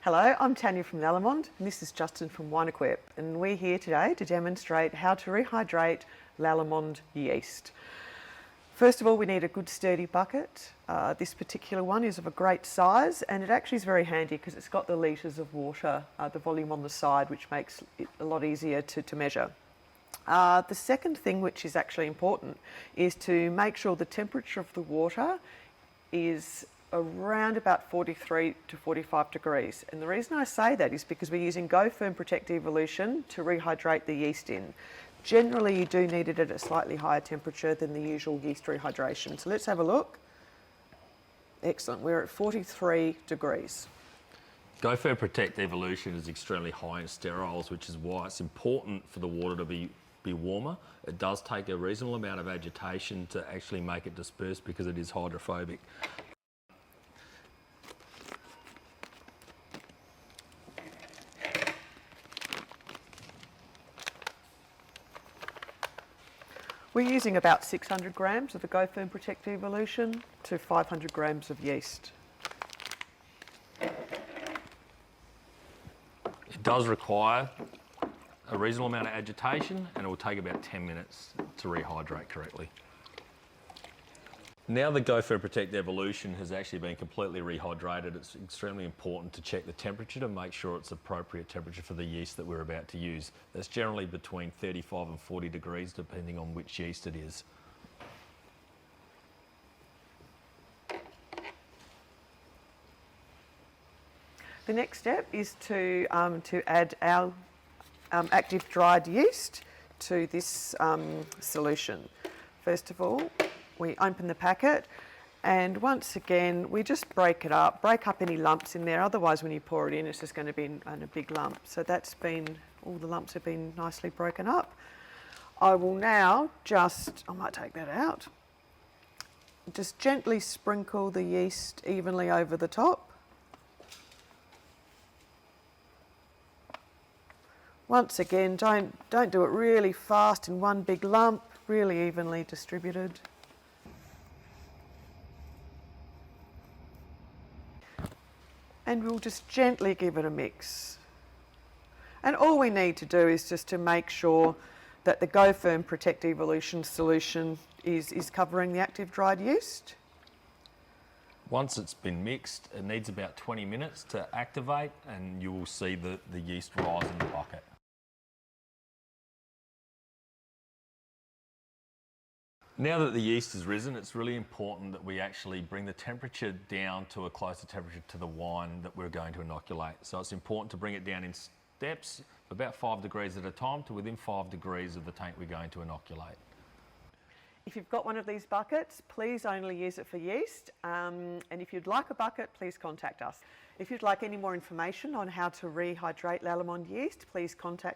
Hello, I'm Tanya from Lallemand and this is Justin from Wine Equip, and we're here today to demonstrate how to rehydrate Lallemand yeast. First of all, we need a good sturdy bucket. This particular one is of a great size and it actually is very handy because it's got the litres of water, the volume on the side, which makes it a lot easier to measure. The second thing, which is actually important, is to make sure the temperature of the water is around about 43 to 45 degrees. And the reason I say that is because we're using Go Firm Protect Evolution to rehydrate the yeast in. Generally, you do need it at a slightly higher temperature than the usual yeast rehydration. So let's have a look. Excellent, we're at 43 degrees. Go Firm Protect Evolution is extremely high in sterols, which is why it's important for the water to be warmer. It does take a reasonable amount of agitation to actually make it disperse because it is hydrophobic. We're using about 600 grams of the Go Firm Protect Evolution to 500 grams of yeast. It does require a reasonable amount of agitation and it will take about 10 minutes to rehydrate correctly. Now the Go Firm Protect Evolution has actually been completely rehydrated, it's extremely important to check the temperature to make sure it's appropriate temperature for the yeast that we're about to use. That's generally between 35 and 40 degrees depending on which yeast it is. The next step is to add our active dried yeast to this solution. First of all, we open the packet and once again we just break up any lumps in there, otherwise when you pour it in it's just going to be in a big lump. So that's been, all the lumps have been nicely broken up. I will now I might take that out, just gently sprinkle the yeast evenly over the top. Once again, don't do it really fast in one big lump, really evenly distributed. And we'll just gently give it a mix. And all we need to do is just to make sure that the Go Firm Protect Evolution solution is covering the active dried yeast. Once it's been mixed, it needs about 20 minutes to activate and you will see the yeast rise in the bucket. Now that the yeast has risen, it's really important that we actually bring the temperature down to a closer temperature to the wine that we're going to inoculate. So it's important to bring it down in steps, about 5 degrees at a time, to within 5 degrees of the tank we're going to inoculate. If you've got one of these buckets, please only use it for yeast. And if you'd like a bucket, please contact us. If you'd like any more information on how to rehydrate Lallemand yeast, please contact